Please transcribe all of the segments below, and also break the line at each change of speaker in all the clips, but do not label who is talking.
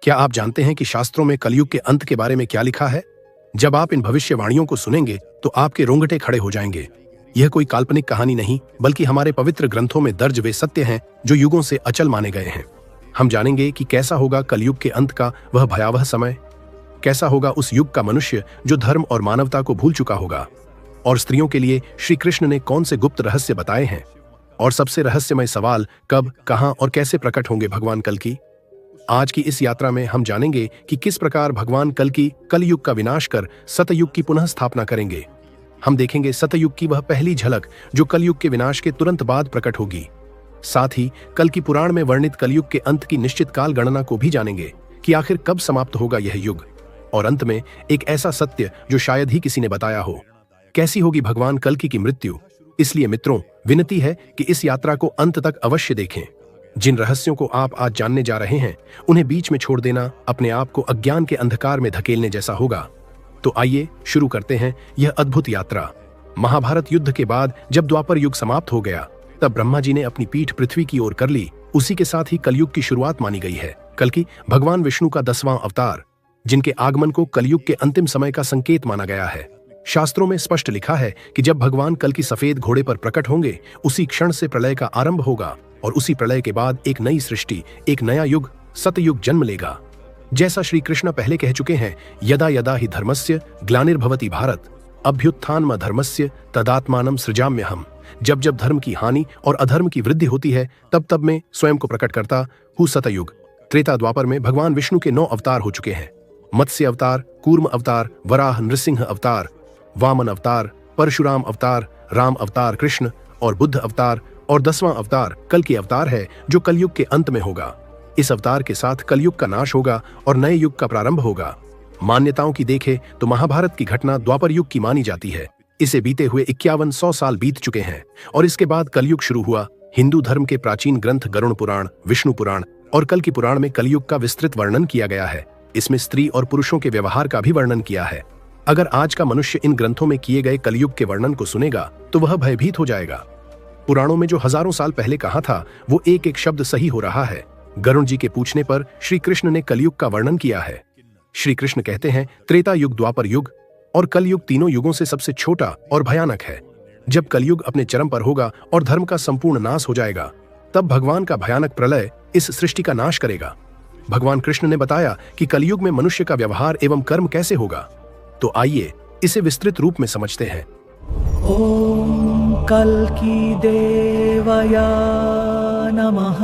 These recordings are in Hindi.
क्या आप जानते हैं कि शास्त्रों में कलयुग के अंत के बारे में क्या लिखा है? जब आप इन भविष्यवाणियों को सुनेंगे तो आपके रोंगटे खड़े हो जाएंगे। यह कोई काल्पनिक कहानी नहीं, बल्कि हमारे पवित्र ग्रंथों में दर्ज वे सत्य हैं जो युगों से अचल माने गए हैं। हम जानेंगे कि कैसा होगा कलयुग के अंत का वह भयावह समय, कैसा होगा उस युग का मनुष्य जो धर्म और मानवता को भूल चुका होगा, और स्त्रियों के लिए श्री कृष्ण ने कौन से गुप्त रहस्य बताए हैं, और सबसे रहस्यमय सवाल कब, कहां और कैसे प्रकट होंगे भगवान कल की। आज की इस यात्रा में हम जानेंगे कि किस प्रकार भगवान कल की कलयुग का विनाश कर सतयुग की पुनः स्थापना करेंगे। हम देखेंगे सतयुग की वह पहली झलक जो कलयुग के विनाश के तुरंत बाद प्रकट होगी। साथ ही कल की पुराण में वर्णित कलयुग के अंत की निश्चित काल गणना को भी जानेंगे कि आखिर कब समाप्त होगा यह युग, और अंत में एक ऐसा सत्य जो शायद ही किसी ने बताया हो, कैसी होगी भगवान कल्कि की मृत्यु। इसलिए मित्रों, विनती है कि इस यात्रा को अंत तक अवश्य देखें। जिन रहस्यों को आप आज जानने जा रहे हैं उन्हें बीच में छोड़ देना अपने आप को अज्ञान के अंधकार में धकेलने जैसा होगा। तो आइए शुरू करते हैं यह अद्भुत यात्रा। महाभारत युद्ध के बाद जब द्वापर युग समाप्त हो गया, तब ब्रह्मा जी ने अपनी पीठ पृथ्वी की ओर कर ली। उसी के साथ ही कलयुग की शुरुआत मानी गई है। कल्कि भगवान विष्णु का 10वां अवतार, जिनके आगमन को कलयुग के अंतिम समय का संकेत माना गया है। शास्त्रों में स्पष्ट लिखा है कि जब भगवान कल की सफेद घोड़े पर प्रकट होंगे, उसी क्षण से प्रलय का आरंभ होगा, और उसी प्रलय के बाद एक नई सृष्टि, एक नया युग सतयुग जन्म लेगा। जैसा श्री कृष्ण पहले कह चुके हैं, यदा यदा ही धर्मस्य ग्लानिर्भवति भारत अभ्युत्थानम धर्मस्य तदात्मानं सृजाम्यहम्। जब जब धर्म की हानि और अधर्म की वृद्धि होती है, तब तब मैं स्वयं को प्रकट करता हूँ सतयुग। त्रेता द्वापर में भगवान विष्णु के 9 अवतार हो चुके हैं। मत्स्य अवतार, कूर्म अवतार, वराह नृसिंह अवतार, वामन अवतार, परशुराम अवतार, राम अवतार कृष्ण, और बुद्ध अवतार, और 10वां अवतार कल की अवतार है जो कलयुग के अंत में होगा। इस अवतार के साथ कलयुग का नाश होगा और नए युग का प्रारंभ होगा। मान्यताओं की देखें तो महाभारत की घटना द्वापर युग की मानी जाती है। इसे बीते हुए 5100 साल बीत चुके हैं, और इसके बाद कलयुग शुरू हुआ। हिंदू धर्म के प्राचीन ग्रंथ गरुड़ पुराण, विष्णु पुराण और कल्कि पुराण में कलयुग का विस्तृत वर्णन किया गया है। इसमें स्त्री और पुरुषों के व्यवहार का भी वर्णन किया है। अगर आज का मनुष्य इन ग्रंथों में किए गए कलयुग के वर्णन को सुनेगा तो वह भयभीत हो जाएगा। पुराणों में जो हजारों साल पहले कहा था वो एक एक शब्द सही हो रहा है। गरुड़ जी के पूछने पर श्री कृष्ण ने कलयुग का वर्णन किया है। श्री कृष्ण कहते हैं, त्रेता युग, द्वापर युग और कलयुग तीनों युगों से सबसे छोटा और भयानक है। जब कलयुग अपने चरम पर होगा और धर्म का संपूर्ण नाश हो जाएगा, तब भगवान का भयानक प्रलय इस सृष्टि का नाश करेगा। भगवान कृष्ण ने बताया कि कलयुग में मनुष्य का व्यवहार एवं कर्म कैसे होगा। तो आइए इसे विस्तृत रूप में समझते हैं।
ओम कल्कि देवाय नमः।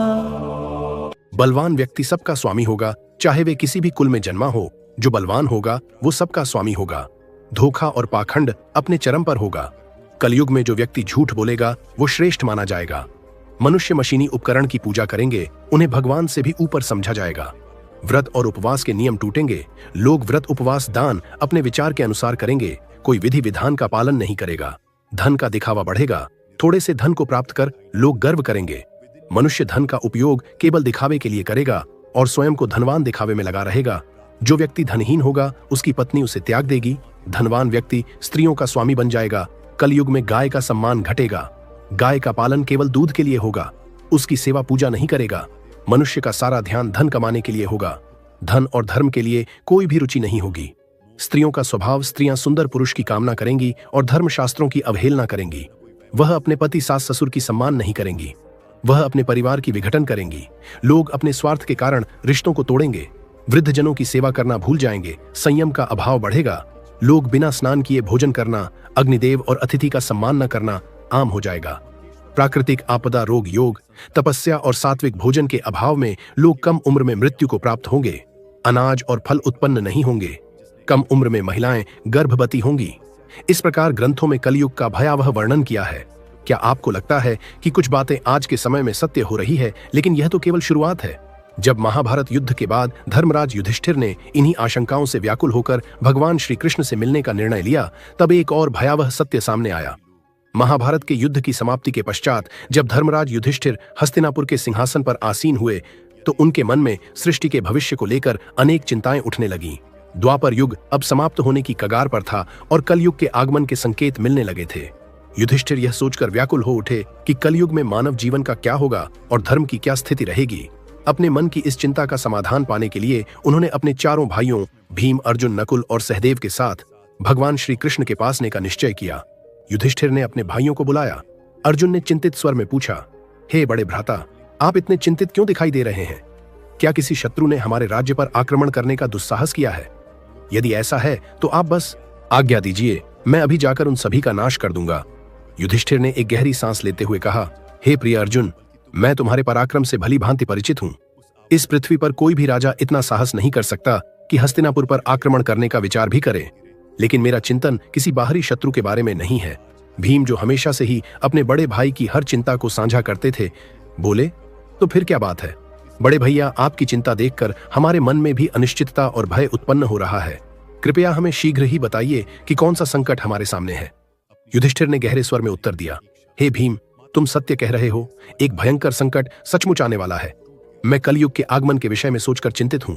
बलवान व्यक्ति सबका स्वामी होगा, चाहे वे किसी भी कुल में जन्मा हो। जो बलवान होगा वो सबका स्वामी होगा। धोखा और पाखंड अपने चरम पर होगा। कलयुग में जो व्यक्ति झूठ बोलेगा वो श्रेष्ठ माना जाएगा। मनुष्य मशीनी उपकरण की पूजा करेंगे, उन्हें भगवान से भी ऊपर समझा जाएगा। व्रत और उपवास के नियम टूटेंगे। लोग व्रत, उपवास, दान अपने विचार के अनुसार करेंगे, कोई विधि विधान का पालन नहीं करेगा। धन का दिखावा बढ़ेगा। थोड़े से धन को प्राप्त कर लोग गर्व करेंगे। मनुष्य धन का उपयोग केवल दिखावे के लिए करेगा और स्वयं को धनवान दिखावे में लगा रहेगा। जो व्यक्ति धनहीन होगा उसकी पत्नी उसे त्याग देगी। धनवान व्यक्ति स्त्रियों का स्वामी बन जाएगा। कलयुग में गाय का सम्मान घटेगा। गाय का पालन केवल दूध के लिए होगा, उसकी सेवा पूजा नहीं करेगा। मनुष्य का सारा ध्यान धन कमाने के लिए होगा। धन और धर्म के लिए कोई भी रुचि नहीं होगी। स्त्रियों का स्वभाव, स्त्रियां सुंदर पुरुष की कामना करेंगी और धर्मशास्त्रों की अवहेलना करेंगी। वह अपने पति, सास, ससुर की सम्मान नहीं करेंगी। वह अपने परिवार की विघटन करेंगी। लोग अपने स्वार्थ के कारण रिश्तों को तोड़ेंगे। वृद्ध जनों की सेवा करना भूल जाएंगे। संयम का अभाव बढ़ेगा। लोग बिना स्नान किए भोजन करना, अग्निदेव और अतिथि का सम्मान न करना आम हो जाएगा। प्राकृतिक आपदा, रोग, योग, तपस्या और सात्विक भोजन के अभाव में लोग कम उम्र में मृत्यु को प्राप्त होंगे। अनाज और फल उत्पन्न नहीं होंगे। कम उम्र में महिलाएं गर्भवती होंगी। इस प्रकार ग्रंथों में कलयुग का भयावह वर्णन किया है। क्या आपको लगता है कि कुछ बातें आज के समय में सत्य हो रही है? लेकिन यह तो केवल शुरुआत है। जब महाभारत युद्ध के बाद धर्मराज युधिष्ठिर ने इन्हीं आशंकाओं से व्याकुल होकर भगवान श्री कृष्ण से मिलने का निर्णय लिया, तब एक और भयावह सत्य सामने आया। महाभारत के युद्ध की समाप्ति के पश्चात जब धर्मराज युधिष्ठिर हस्तिनापुर के सिंहासन पर आसीन हुए, तो उनके मन में सृष्टि के भविष्य को लेकर अनेक चिंताएं उठने लगीं। द्वापर युग अब समाप्त होने की कगार पर था और कलयुग के आगमन के संकेत मिलने लगे थे। युधिष्ठिर यह सोचकर व्याकुल हो उठे कि कलयुग में मानव जीवन का क्या होगा और धर्म की क्या स्थिति रहेगी। अपने मन की इस चिंता का समाधान पाने के लिए उन्होंने अपने चारों भाइयों भीम, अर्जुन, नकुल और सहदेव के साथ भगवान श्री कृष्ण के पास ने का निश्चय किया। युधिष्ठिर ने अपने भाइयों को बुलाया। अर्जुन ने चिंतित स्वर में पूछा, हे बड़े भ्राता, आप इतने चिंतित क्यों दिखाई दे रहे हैं? क्या किसी शत्रु ने हमारे राज्य पर आक्रमण करने का दुस्साहस किया है? यदि ऐसा है तो आप बस आज्ञा दीजिए, मैं अभी जाकर उन सभी का नाश कर दूंगा। युधिष्ठिर ने एक गहरी सांस लेते हुए कहा, हे प्रिय अर्जुन, मैं तुम्हारे पराक्रम से भली भांति परिचित हूं। इस पृथ्वी पर कोई भी राजा इतना साहस नहीं कर सकता कि हस्तिनापुर पर आक्रमण करने का विचार भी करे। लेकिन मेरा चिंतन किसी बाहरी शत्रु के बारे में नहीं है। भीम, जो हमेशा से ही अपने बड़े भाई की हर चिंता को साझा करते थे, बोले, तो फिर क्या बात है? बड़े भैया, आपकी चिंता देखकर हमारे मन में भी अनिश्चितता और भय उत्पन्न हो रहा है। कृपया हमें शीघ्र ही बताइए कि कौन सा संकट हमारे सामने है। युधिष्ठिर ने गहरे स्वर में उत्तर दिया, हे भीम, तुम सत्य कह रहे हो। एक भयंकर संकट सचमुच आने वाला है। मैं कलयुग के आगमन के विषय में सोचकर चिंतित हूं।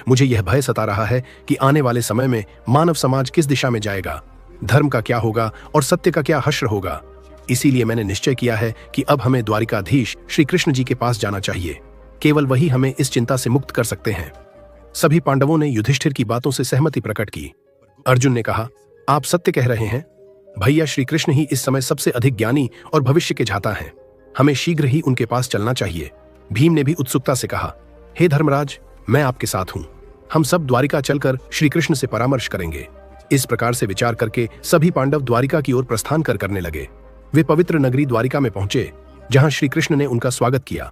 मुझे यह भय सता रहा है कि आने वाले समय में मानव समाज किस दिशा में जाएगा, धर्म का क्या होगा और सत्य का क्या हश्र होगा। इसीलिए मैंने निश्चय किया है कि अब हमें द्वारिकाधीश श्री कृष्ण जी के पास जाना चाहिए। केवल वही हमें इस चिंता से मुक्त कर सकते हैं। सभी पांडवों ने युधिष्ठिर की बातों से सहमति प्रकट की। अर्जुन ने कहा, आप सत्य कह रहे हैं। भैया, श्री कृष्ण ही इस समय सबसे अधिक ज्ञानी और भविष्य के जाता हैं। हमें शीघ्र ही उनके पास चलना चाहिए। भीम ने भी उत्सुकता से कहा, हे धर्मराज, मैं आपके साथ हूं। हम सब द्वारिका चलकर श्री कृष्ण से परामर्श करेंगे। इस प्रकार से विचार करके सभी पांडव द्वारिका की ओर प्रस्थान करने लगे। वे पवित्र नगरी द्वारिका में पहुंचे, जहां श्री कृष्ण ने उनका स्वागत किया।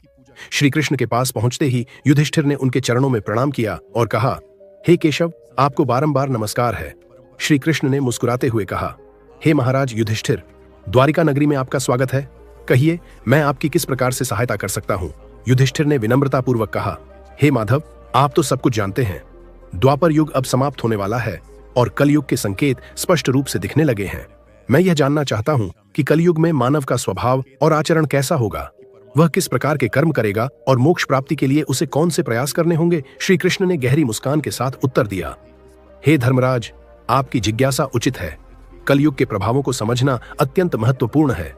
श्री कृष्ण के पास पहुंचते ही युधिष्ठिर ने उनके चरणों में प्रणाम किया और कहा, हे केशव, आपको बारंबार नमस्कार है। श्री कृष्ण ने मुस्कुराते हुए कहा, हे महाराज युधिष्ठिर, द्वारिका नगरी में आपका स्वागत है। कहिए, मैं आपकी किस प्रकार से सहायता कर सकता हूं? युधिष्ठिर ने विनम्रतापूर्वक कहा, हे माधव, आप तो सब कुछ जानते हैं। द्वापर युग अब समाप्त होने वाला है और कलयुग के संकेत स्पष्ट रूप से दिखने लगे हैं। मैं यह जानना चाहता हूं कि कलयुग में मानव का स्वभाव और आचरण कैसा होगा, वह किस प्रकार के कर्म करेगा और मोक्ष प्राप्ति के लिए उसे कौन से प्रयास करने होंगे। श्री कृष्ण ने गहरी मुस्कान के साथ उत्तर दिया, हे धर्मराज, आपकी जिज्ञासा उचित है। कलयुग के प्रभावों को समझना अत्यंत महत्वपूर्ण है,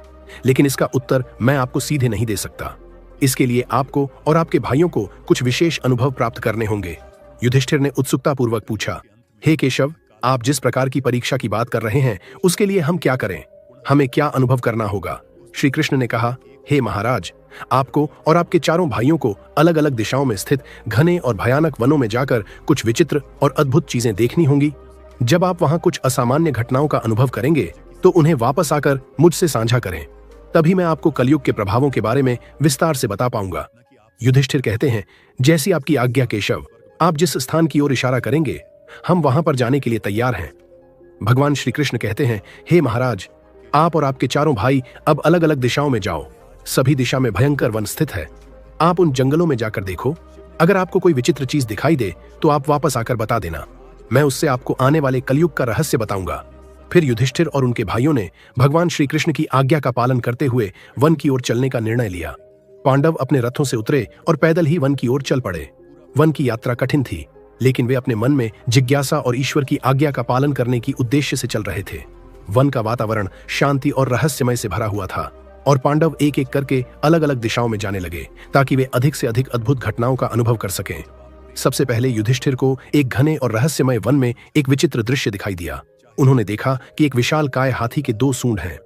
लेकिन इसका उत्तर मैं आपको सीधे नहीं दे सकता। इसके लिए आपको और आपके भाइयों को कुछ विशेष अनुभव प्राप्त करने होंगे। युधिष्ठिर ने उत्सुकतापूर्वक पूछा, हे केशव, आप जिस प्रकार की परीक्षा की बात कर रहे हैं, उसके लिए हम क्या करें? हमें क्या अनुभव करना होगा? श्री कृष्ण ने कहा, हे महाराज, आपको और आपके चारों भाइयों को अलग अलग दिशाओं में स्थित घने और भयानक वनों में जाकर कुछ विचित्र और अद्भुत चीजें देखनी होंगी। जब आप वहां कुछ असामान्य घटनाओं का अनुभव करेंगे तो उन्हें वापस आकर मुझसे साझा करें। तभी मैं आपको कलयुग के प्रभावों के बारे में विस्तार से बता पाऊंगा। युधिष्ठिर कहते हैं, जैसी आपकी आज्ञा केशव, आप जिस स्थान की ओर इशारा करेंगे, हम वहां पर जाने के लिए तैयार हैं। भगवान श्री कृष्ण कहते हैं, हे महाराज, आप और आपके चारों भाई अब अलग अलग दिशाओं में जाओ। सभी दिशा में भयंकर वन स्थित है। आप उन जंगलों में जाकर देखो। अगर आपको कोई विचित्र चीज दिखाई दे तो आप वापस आकर बता देना। मैं उससे आपको आने वाले कलयुग का रहस्य बताऊंगा। फिर युधिष्ठिर और उनके भाइयों ने भगवान श्री कृष्ण की आज्ञा का पालन करते हुए वन की ओर चलने का निर्णय लिया। पांडव अपने रथों से उतरे और पैदल ही वन की ओर चल पड़े। वन की यात्रा कठिन थी, लेकिन वे अपने मन में जिज्ञासा और ईश्वर की आज्ञा का पालन करने की उद्देश्य से चल रहे थे। वन का वातावरण शांति और रहस्यमय से भरा हुआ था और पांडव एक एक करके अलग अलग दिशाओं में जाने लगे ताकि वे अधिक से अधिक अद्भुत घटनाओं का अनुभव कर सकें। सबसे पहले युधिष्ठिर को एक घने और रहस्यमय वन में एक विचित्र दृश्य दिखाई दिया। उन्होंने देखा कि एक विशालकाय हाथी के 2 सूंड हैं।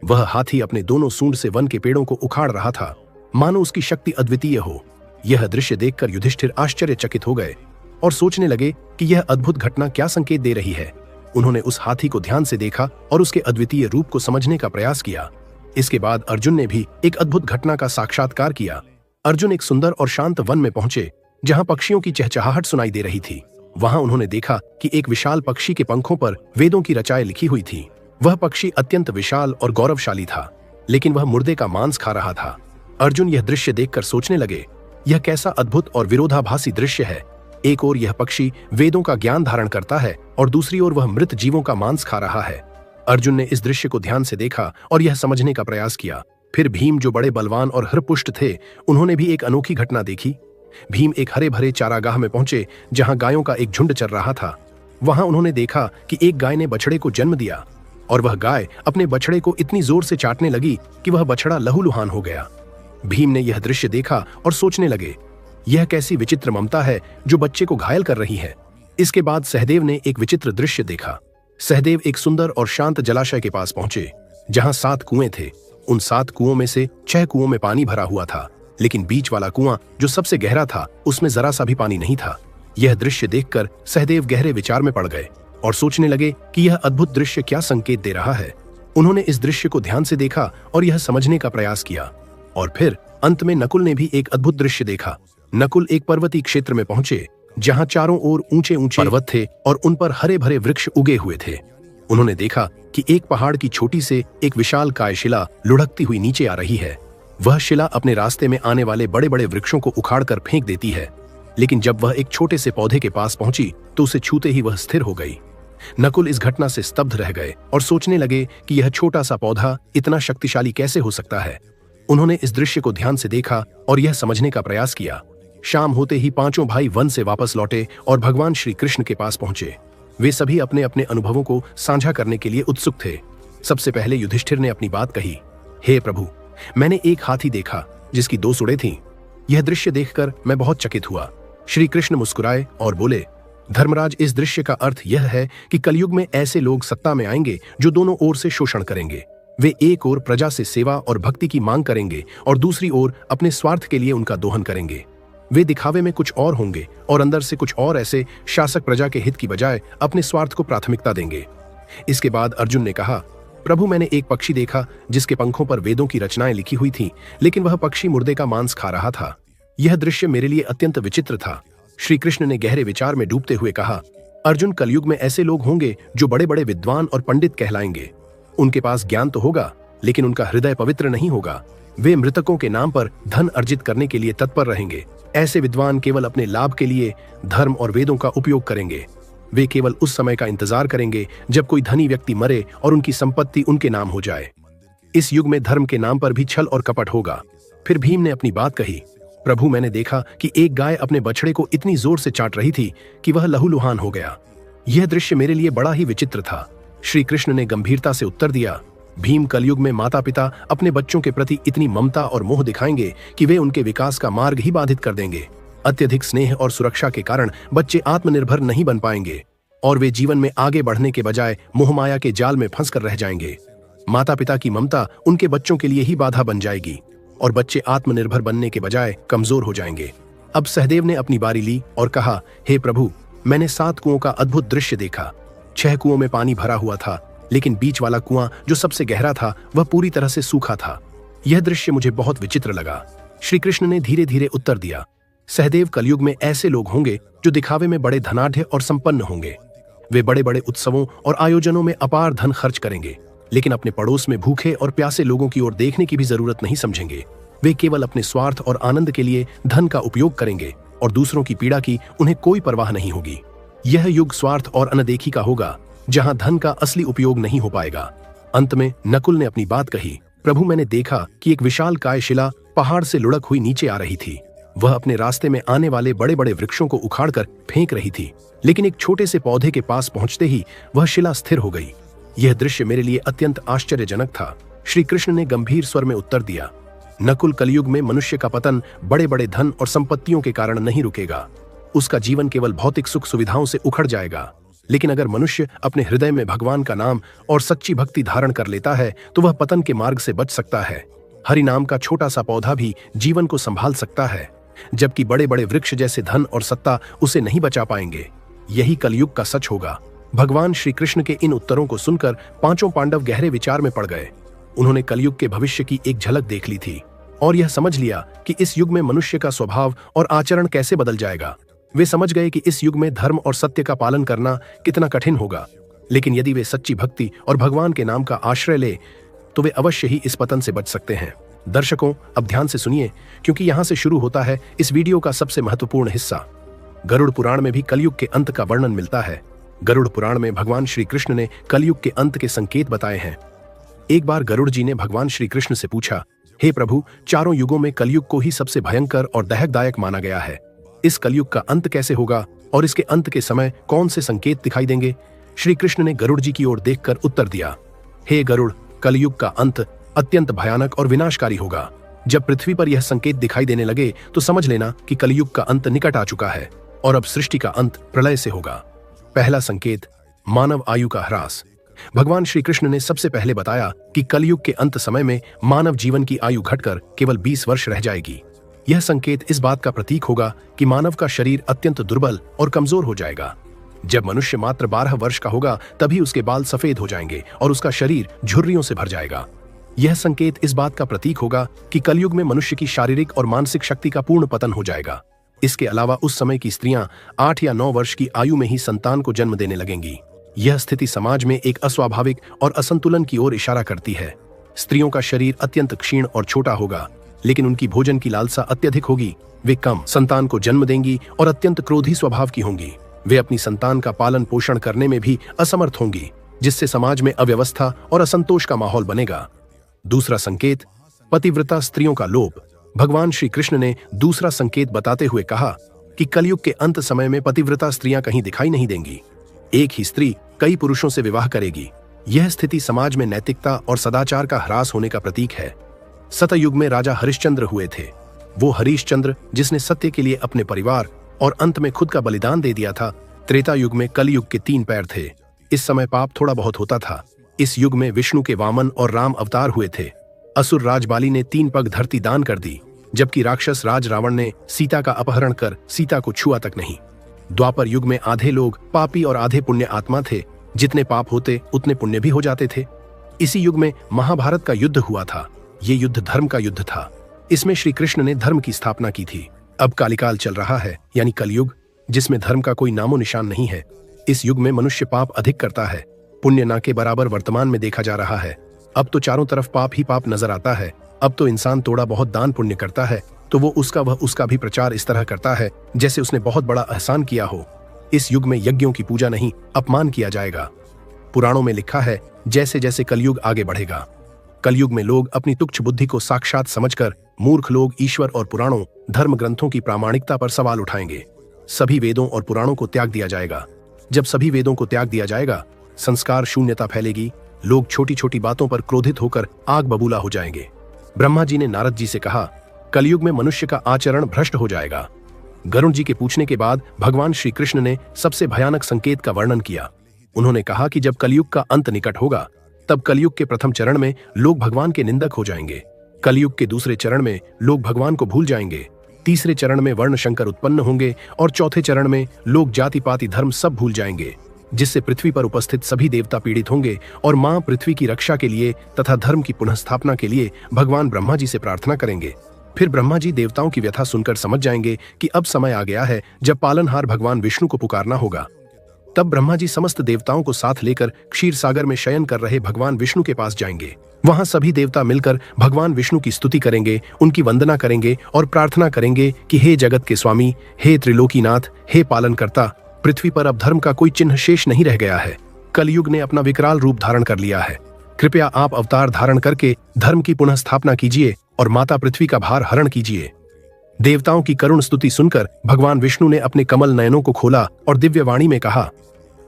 वह हाथी अपने दोनों सूंड से वन के पेड़ों को उखाड़ रहा था, मानो उसकी शक्ति अद्वितीय हो। यह दृश्य देखकर युधिष्ठिर आश्चर्यचकित हो गए और सोचने लगे कि यह अद्भुत घटना क्या संकेत दे रही है। उन्होंने उस हाथी को ध्यान से देखा और उसके अद्वितीय रूप को समझने का प्रयास किया। इसके बाद अर्जुन ने भी एक अद्भुत घटना का साक्षात्कार किया। अर्जुन एक सुंदर और शांत वन में पहुंचे जहां पक्षियों की चहचहाहट सुनाई दे रही थी। वहां उन्होंने देखा कि एक विशाल पक्षी के पंखों पर वेदों की रचाएं लिखी हुई थी। वह पक्षी अत्यंत विशाल और गौरवशाली था, लेकिन वह मुर्दे का मांस खा रहा था। अर्जुन यह दृश्य देखकर सोचने लगे, यह कैसा अद्भुत और विरोधाभासी दृश्य है। एक ओर यह पक्षी वेदों का ज्ञान धारण करता है और दूसरी ओर वह मृत जीवों का मांस खा रहा है। अर्जुन ने इस दृश्य को ध्यान से देखा और यह समझने का प्रयास किया। फिर भीम, जो बड़े बलवान और हृपुष्ट थे, उन्होंने भी एक अनोखी घटना देखी। भीम एक हरे भरे चारागाह में पहुंचे जहां गायों का एक झुंड चर रहा था। वहां उन्होंने देखा कि एक गाय ने बछड़े को जन्म दिया और वह गाय अपने बछड़े को इतनी जोर से चाटने लगी कि वह बछड़ा लहूलुहान हो गया। भीम ने यह दृश्य देखा और सोचने लगे, यह कैसी विचित्र ममता है जो बच्चे को घायल कर रही है। इसके बाद सहदेव ने एक विचित्र दृश्य देखा। सहदेव एक सुंदर और शांत जलाशय के पास पहुंचे जहां 7 कुएं थे। उन 7 कुओं में से 6 कुओं में पानी भरा हुआ था, लेकिन बीच वाला कुआं जो सबसे गहरा था उसमें जरा सा भी पानी नहीं था। यह दृश्य देखकर सहदेव गहरे विचार में पड़ गए और सोचने लगे कि यह अद्भुत दृश्य क्या संकेत दे रहा है। उन्होंने इस दृश्य को ध्यान से देखा और यह समझने का प्रयास किया। और फिर अंत में नकुल ने भी एक अद्भुत दृश्य देखा। नकुल एक पर्वतीय क्षेत्र में पहुंचे जहां चारों ओर ऊंचे ऊंचे पर्वत थे और उन पर हरे भरे वृक्ष उगे हुए थे। उन्होंने देखा कि एक पहाड़ की छोटी से एक विशाल काय शिला लुढ़कती हुई नीचे आ रही है। वह शिला अपने रास्ते में आने वाले बड़े बड़े वृक्षों को उखाड़कर फेंक देती है, लेकिन जब वह एक छोटे से पौधे के पास पहुंची तो उसे छूते ही वह स्थिर हो गई। नकुल इस घटना से स्तब्ध रह गए और सोचने लगे कि यह छोटा सा पौधा इतना शक्तिशाली कैसे हो सकता है। उन्होंने इस दृश्य को ध्यान से देखा और यह समझने का प्रयास किया। शाम होते ही पांचों भाई वन से वापस लौटे और भगवान श्री कृष्ण के पास पहुंचे। वे सभी अपने अपने अनुभवों को साझा करने के लिए उत्सुक थे। सबसे पहले युधिष्ठिर ने अपनी बात कही। हे प्रभु, मैंने एक हाथी देखा जिसकी 2 सूंडें थीं। यह दृश्य देखकर मैं बहुत चकित हुआ। श्री कृष्ण मुस्कुराए और बोले, धर्मराज, इस दृश्य का अर्थ यह है कि कलयुग में ऐसे लोग सत्ता में आएंगे जो दोनों ओर से शोषण करेंगे। वे एक ओर प्रजा से सेवा और भक्ति की मांग करेंगे और दूसरी ओर अपने स्वार्थ के लिए उनका दोहन करेंगे। वे दिखावे में कुछ और होंगे और अंदर से कुछ और ऐसे शासक प्रजा के हित की बजाय अपने स्वार्थ को प्राथमिकता देंगे। इसके बाद अर्जुन ने कहा, प्रभु, मैंने एक पक्षी देखा जिसके पंखों पर वेदों की रचनाएं लिखी हुई थीं, लेकिन वह पक्षी मुर्दे का मांस खा रहा था। यह दृश्य मेरे लिए अत्यंत विचित्र था। श्री कृष्ण ने गहरे विचार में डूबते हुए कहा, अर्जुन, कलयुग में ऐसे लोग होंगे जो बड़े बड़े विद्वान और पंडित कहलाएंगे। उनके पास ज्ञान तो होगा, लेकिन उनका हृदय पवित्र नहीं होगा। वे मृतकों के नाम पर धन अर्जित करने के लिए तत्पर रहेंगे। ऐसे विद्वान केवल अपने लाभ के लिए धर्म और वेदों का उपयोग करेंगे। वे केवल उस समय का इंतजार करेंगे जब कोई धनी व्यक्ति मरे और उनकी संपत्ति उनके नाम हो जाए। इस युग में धर्म के नाम पर भी छल और कपट होगा। फिर भीम ने अपनी बात कही, प्रभु, मैंने देखा कि एक गाय अपने बछड़े को इतनी जोर से चाट रही थी कि वह लहूलुहान हो गया। यह दृश्य मेरे लिए बड़ा ही विचित्र था। श्री कृष्ण ने गंभीरता से उत्तर दिया, भीम, कलयुग में माता पिता अपने बच्चों के प्रति इतनी ममता और मोह दिखाएंगे कि वे उनके विकास का मार्ग ही बाधित कर देंगे। अत्यधिक स्नेह और सुरक्षा के कारण बच्चे आत्मनिर्भर नहीं बन पाएंगे और वे जीवन में आगे बढ़ने के बजाय मोहमाया के जाल में फंसकर रह जाएंगे। माता पिता की ममता उनके बच्चों के लिए ही बाधा बन जाएगी और बच्चे आत्मनिर्भर बनने के बजाय कमजोर हो जाएंगे। अब सहदेव ने अपनी बारी ली और कहा, हे प्रभु, मैंने 7 कुओं का अद्भुत दृश्य देखा। 6 कुओं में पानी भरा हुआ था, लेकिन बीच वाला कुआं जो सबसे गहरा था वह पूरी तरह से सूखा था। यह दृश्य मुझे बहुत विचित्र लगा। श्री कृष्ण ने धीरे धीरे उत्तर दिया, सहदेव, कलयुग में ऐसे लोग होंगे जो दिखावे में बड़े धनाढ्य और संपन्न होंगे। वे बड़े बड़े उत्सवों और आयोजनों में अपार धन खर्च करेंगे, लेकिन अपने पड़ोस में भूखे और प्यासे लोगों की ओर देखने की भी जरूरत नहीं समझेंगे। वे केवल अपने स्वार्थ और आनंद के लिए धन का उपयोग करेंगे और दूसरों की पीड़ा की उन्हें कोई परवाह नहीं होगी। यह युग स्वार्थ और अनदेखी का होगा, जहां धन का असली उपयोग नहीं हो पाएगा। अंत में नकुल ने अपनी बात कही, प्रभु, मैंने देखा कि एक विशाल काय शिला पहाड़ से लुढ़क हुई नीचे आ रही थी। वह अपने रास्ते में आने वाले बड़े बड़े वृक्षों को उखाड़कर फेंक रही थी, लेकिन एक छोटे से पौधे के पास पहुंचते ही वह शिला स्थिर हो गई। यह दृश्य मेरे लिए अत्यंत आश्चर्यजनक था। श्री कृष्ण ने गंभीर स्वर में उत्तर दिया, नकुल, कलयुग में मनुष्य का पतन बड़े बड़े धन और संपत्तियों के कारण नहीं रुकेगा। उसका जीवन केवल भौतिक सुख सुविधाओं से उखड़ जाएगा, लेकिन अगर मनुष्य अपने हृदय में भगवान का नाम और सच्ची भक्ति धारण कर लेता है तो वह पतन के मार्ग से बच सकता है। हरि नाम का छोटा सा पौधा भी जीवन को संभाल सकता है, जबकि बड़े बड़े वृक्ष जैसे धन और सत्ता उसे नहीं बचा पाएंगे। यही कलयुग का सच होगा। भगवान श्री कृष्ण के इन उत्तरों को सुनकर पांचों पांडव गहरे विचार में पड़ गए। उन्होंने कलयुग के भविष्य की एक झलक देख ली थी और यह समझ लिया कि इस युग में मनुष्य का स्वभाव और आचरण कैसे बदल जाएगा। वे समझ गए कि इस युग में धर्म और सत्य का पालन करना कितना कठिन होगा, लेकिन यदि वे सच्ची भक्ति और भगवान के नाम का आश्रय ले तो वे अवश्य ही इस पतन से बच सकते हैं। दर्शकों, अब ध्यान से सुनिए, क्योंकि यहाँ से शुरू होता है इस वीडियो का सबसे महत्वपूर्ण हिस्सा। गरुड़ पुराण में भी कलयुग के अंत का वर्णन मिलता है। गरुड़ पुराण में भगवान श्री कृष्ण ने कलयुग के अंत के संकेत बताए हैं। एक बार गरुड़ जी ने भगवान श्री कृष्ण से पूछा, हे प्रभु, चारों युगों में कलयुग को ही सबसे भयंकर और दहकदायक माना गया है। इस कलयुग का अंत कैसे होगा और इसके अंत के समय कौन से संकेत दिखाई देंगे? श्री कृष्ण ने गरुड़ जी की ओर देखकर उत्तर दिया, हे गरुड़, कलयुग का अंत अत्यंत भयानक और विनाशकारी होगा। जब पृथ्वी पर यह संकेत दिखाई देने लगे तो समझ लेना कि कलयुग का अंत निकट आ चुका है और अब सृष्टि का अंत प्रलय से होगा। पहला संकेत, मानव आयु का ह्रास। भगवान श्री कृष्ण ने सबसे पहले बताया कि कलयुग के अंत समय में मानव जीवन की आयु घटकर केवल 20 वर्ष रह जाएगी। यह संकेत इस बात का प्रतीक होगा कि मानव का शरीर अत्यंत दुर्बल और कमजोर हो जाएगा। जब मनुष्य मात्र 12 वर्ष का होगा तभी उसके बाल सफेद हो जाएंगे और उसका शरीर झुर्रियों से भर जाएगा। यह संकेत इस बात का प्रतीक होगा कि कलयुग में मनुष्य की शारीरिक और मानसिक शक्ति का पूर्ण पतन हो जाएगा। इसके अलावा उस समय की स्त्रियां 8 या 9 वर्ष की आयु में ही संतान को जन्म देने लगेंगी। यह स्थिति समाज में एक अस्वाभाविक और असंतुलन की ओर इशारा करती है। स्त्रियों का शरीर अत्यंत क्षीण और छोटा होगा, लेकिन उनकी भोजन की लालसा अत्यधिक होगी। वे कम संतान को जन्म देंगी और अत्यंत क्रोधी स्वभाव की होंगी। वे अपनी संतान का पालन पोषण करने में भी असमर्थ होंगी, जिससे समाज में अव्यवस्था और असंतोष का माहौल बनेगा। दूसरा संकेत, पतिव्रता स्त्रियों का लोप। भगवान श्री कृष्ण ने दूसरा संकेत बताते हुए कहा कि कलयुग के अंत समय में पतिव्रता स्त्रियां कहीं दिखाई नहीं देंगी। एक ही स्त्री कई पुरुषों से विवाह करेगी। यह स्थिति समाज में नैतिकता और सदाचार का ह्रास होने का प्रतीक है। सतयुग में राजा हरिश्चंद्र हुए थे। वो हरिश्चंद्र जिसने सत्य के लिए अपने परिवार और अंत में खुद का बलिदान दे दिया था। त्रेता युग में कलयुग के 3 पैर थे। इस समय पाप थोड़ा बहुत होता था। इस युग में विष्णु के वामन और राम अवतार हुए थे। असुर राज बाली ने 3 पग धरती दान कर दी, जबकि राक्षस राज रावण ने सीता का अपहरण कर सीता को छुआ तक नहीं। द्वापर युग में आधे लोग पापी और आधे पुण्य आत्मा थे। जितने पाप होते उतने पुण्य भी हो जाते थे। इसी युग में महाभारत का युद्ध हुआ था। ये युद्ध धर्म का युद्ध था। इसमें श्री कृष्ण ने धर्म की स्थापना की थी। अब कालिकाल चल रहा है, यानी कलयुग, जिसमें धर्म का कोई नामो निशान नहीं है। इस युग में मनुष्य पाप अधिक करता है। पुण्य ना के बराबर वर्तमान में देखा जा रहा है। अब तो चारों तरफ पाप ही पाप नजर आता है। अब तो इंसान थोड़ा बहुत दान पुण्य करता है तो वो उसका भी प्रचार इस तरह करता है जैसे उसने बहुत बड़ा एहसान किया हो। इस युग में यज्ञों की पूजा नहीं, अपमान किया जाएगा। पुराणों में लिखा है, जैसे जैसे कलयुग आगे बढ़ेगा, कलयुग में लोग अपनी तुच्छ बुद्धि को साक्षात समझकर मूर्ख लोग ईश्वर और पुराणों, धर्म ग्रंथों की प्रामाणिकता पर सवाल उठाएंगे। सभी वेदों और पुराणों को त्याग दिया जाएगा। जब सभी वेदों को त्याग दिया जाएगा, संस्कार शून्यता फैलेगी। लोग छोटी छोटी बातों पर क्रोधित होकर आग बबूला हो जाएंगे। ब्रह्मा जी ने नारद जी से कहा, कलयुग में मनुष्य का आचरण भ्रष्ट हो जाएगा। गरुड़ जी के पूछने के बाद भगवान श्री कृष्ण ने सबसे भयानक संकेत का वर्णन किया। उन्होंने कहा कि जब कलयुग का अंत निकट होगा, तब कलयुग के प्रथम चरण में लोग भगवान के निंदक हो जाएंगे। कलयुग के दूसरे चरण में लोग भगवान को भूल जाएंगे। तीसरे चरण में वर्ण शंकर उत्पन्न होंगे और चौथे चरण में लोग जाति पाति धर्म सब भूल जाएंगे, जिससे पृथ्वी पर उपस्थित सभी देवता पीड़ित होंगे और मां पृथ्वी की रक्षा के लिए तथा धर्म की पुनः स्थापना के लिए भगवान ब्रह्मा जी से प्रार्थना करेंगे। फिर ब्रह्मा जी देवताओं की व्यथा सुनकर समझ जाएंगे कि अब समय आ गया है जब पालनहार भगवान विष्णु को पुकारना होगा। तब ब्रह्मा जी समस्त देवताओं को साथ लेकर क्षीर सागर में शयन कर रहे भगवान विष्णु के पास जाएंगे। वहां सभी देवता मिलकर भगवान विष्णु की स्तुति करेंगे, उनकी वंदना करेंगे और प्रार्थना करेंगे कि हे जगत के स्वामी, हे त्रिलोकीनाथ, हे पालनकर्ता, पृथ्वी पर अब धर्म का कोई चिन्ह शेष नहीं रह गया है। कलयुग ने अपना विकराल रूप धारण कर लिया है। कृपया आप अवतार धारण करके धर्म की पुनः स्थापना कीजिए और माता पृथ्वी का भार हरण कीजिए। देवताओं की करुण स्तुति सुनकर भगवान विष्णु ने अपने कमल नयनों को खोला और दिव्य वाणी में कहा,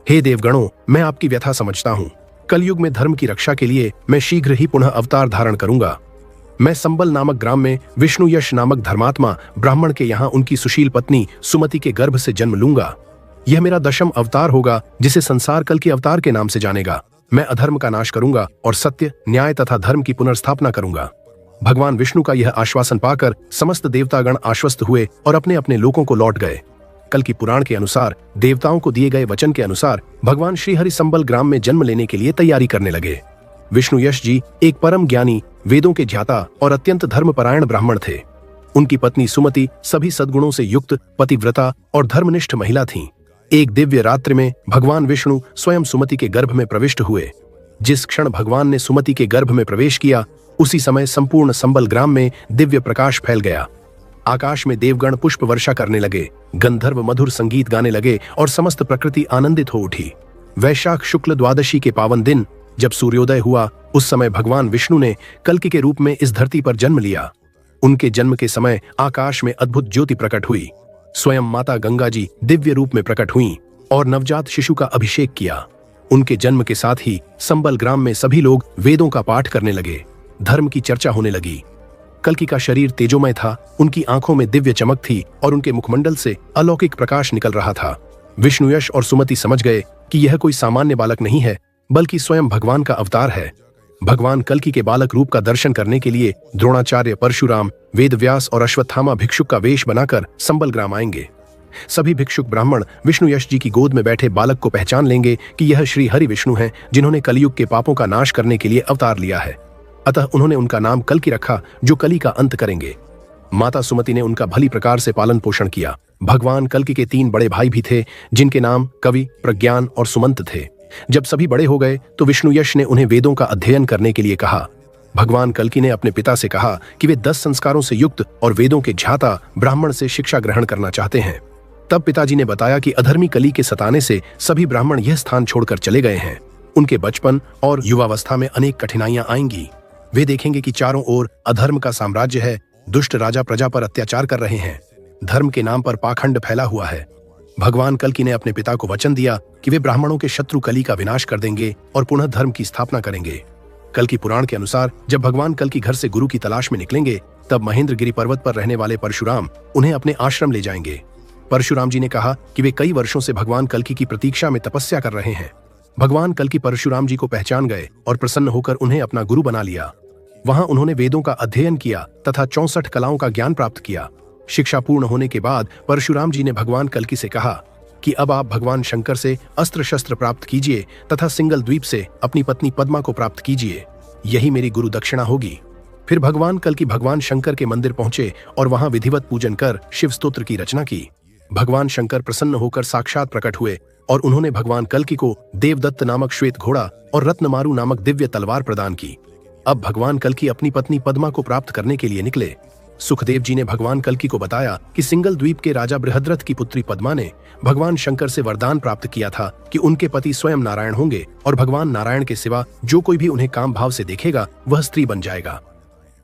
हे देवगणों, मैं आपकी व्यथा समझता हूँ। कलयुग में धर्म की रक्षा के लिए मैं शीघ्र ही पुनः अवतार धारण करूंगा। मैं संबल नामक ग्राम में विष्णु यश नामक धर्मात्मा ब्राह्मण के यहाँ उनकी सुशील पत्नी सुमति के गर्भ से जन्म लूंगा। यह मेरा 10वां अवतार होगा, जिसे संसार कल के अवतार के नाम से जानेगा। मैं अधर्म का नाश करूंगा और सत्य, न्याय तथा धर्म की पुनर्स्थापना करूंगा। भगवान विष्णु का यह आश्वासन पाकर समस्त देवतागण आश्वस्त हुए और अपने अपने लोकों को लौट गए। कल की पुराण के अनुसार देवताओं को दिए गए वचन के अनुसार भगवान श्री हरि संबल ग्राम में जन्म लेने के लिए तैयारी करने लगे। विष्णु यश जी एक परम ज्ञानी, वेदों के ज्ञाता और अत्यंत धर्मपरायण ब्राह्मण थे। उनकी पत्नी सुमति सभी सद्गुणों से युक्त पतिव्रता और धर्मनिष्ठ महिला थीं। एक दिव्य रात्रि में भगवान विष्णु स्वयं सुमति के गर्भ में प्रविष्ट हुए। जिस क्षण भगवान ने सुमति के गर्भ में प्रवेश किया, उसी समय संपूर्ण संबल ग्राम में दिव्य प्रकाश फैल गया। आकाश में देवगण पुष्प वर्षा करने लगे, गंधर्व मधुर संगीत गाने लगे और समस्त प्रकृति आनंदित हो उठी। वैशाख शुक्ल द्वादशी के पावन दिन जब सूर्योदय हुआ, उस समय भगवान विष्णु ने कल्कि के रूप में इस धरती पर जन्म लिया। उनके जन्म के समय आकाश में अद्भुत ज्योति प्रकट हुई। स्वयं माता गंगा जी दिव्य रूप में प्रकट हुईं और नवजात शिशु का अभिषेक किया। उनके जन्म के साथ ही संबल ग्राम में सभी लोग वेदों का पाठ करने लगे, धर्म की चर्चा होने लगी। कल्कि का शरीर तेजोमय था, उनकी आंखों में दिव्य चमक थी और उनके मुखमंडल से अलौकिक प्रकाश निकल रहा था। विष्णुयश और सुमति समझ गए कि यह कोई सामान्य बालक नहीं है, बल्कि स्वयं भगवान का अवतार है। भगवान कल्कि के बालक रूप का दर्शन करने के लिए द्रोणाचार्य, परशुराम, वेदव्यास और अश्वत्थामा भिक्षुक का वेश बनाकर संबल ग्राम आएंगे। सभी भिक्षुक ब्राह्मण विष्णुयश जी की गोद में बैठे बालक को पहचान लेंगे कि यह श्री हरि विष्णु हैं, जिन्होंने कलयुग के पापों का नाश करने के लिए अवतार लिया है। अतः उन्होंने उनका नाम कल्कि रखा, जो कली का अंत करेंगे। माता सुमति ने उनका भली प्रकार से पालन पोषण किया। भगवान कल्कि के 3 बड़े भाई भी थे, जिनके नाम कवि, प्रज्ञान और सुमंत थे। जब सभी बड़े हो गए तो विष्णुयश ने उन्हें वेदों का अध्ययन करने के लिए कहा। भगवान कल्कि ने अपने पिता से कहा कि वे 10 संस्कारों से युक्त और वेदों के ज्ञाता ब्राह्मण से शिक्षा ग्रहण करना चाहते हैं। तब पिताजी ने बताया कि अधर्मी कली के सताने से सभी ब्राह्मण यह स्थान छोड़कर चले गए हैं। उनके बचपन और युवावस्था में अनेक कठिनाइयां आएंगी। वे देखेंगे कि चारों ओर अधर्म का साम्राज्य है, दुष्ट राजा प्रजा पर अत्याचार कर रहे हैं, धर्म के नाम पर पाखंड फैला हुआ है। भगवान कल्कि ने अपने पिता को वचन दिया कि वे ब्राह्मणों के शत्रु कली का विनाश कर देंगे और पुनः धर्म की स्थापना करेंगे। कल्कि पुराण के अनुसार जब भगवान कल्कि घर से गुरु की तलाश में निकलेंगे, तब महेंद्रगिरी पर्वत पर रहने वाले परशुराम उन्हें अपने आश्रम ले जाएंगे। परशुराम जी ने कहा कि वे कई वर्षों से भगवान कल्कि की प्रतीक्षा में तपस्या कर रहे हैं। भगवान कल्कि परशुराम जी को पहचान गए और प्रसन्न होकर उन्हें अपना गुरु बना लिया। वहां उन्होंने वेदों का अध्ययन किया तथा 64 कलाओं का ज्ञान प्राप्त किया। शिक्षा पूर्ण होने के बाद परशुराम जी ने भगवान कल्कि से कहा कि अब आप भगवान शंकर से अस्त्र शस्त्र प्राप्त कीजिए तथा सिंगल द्वीप से अपनी पत्नी पद्मा को प्राप्त कीजिए, यही मेरी गुरु दक्षिणा होगी। फिर भगवान कल्कि भगवान शंकर के मंदिर पहुंचे और वहां विधिवत पूजन कर शिव स्तोत्र की रचना की। भगवान शंकर प्रसन्न होकर साक्षात प्रकट हुए और उन्होंने भगवान कल्कि को देवदत्त नामक श्वेत घोड़ा और रत्नमारु नामक दिव्य तलवार प्रदान की। अब भगवान कल्कि अपनी पत्नी पद्मा को प्राप्त करने के लिए निकले। सुखदेव जी ने भगवान कल्कि को बताया कि सिंगल द्वीप के राजा बृहद्रथ की पुत्री पद्मा ने भगवान शंकर से वरदान प्राप्त किया था कि उनके पति स्वयं नारायण होंगे और भगवान नारायण के सिवा जो कोई भी उन्हें काम भाव से देखेगा वह स्त्री बन जाएगा।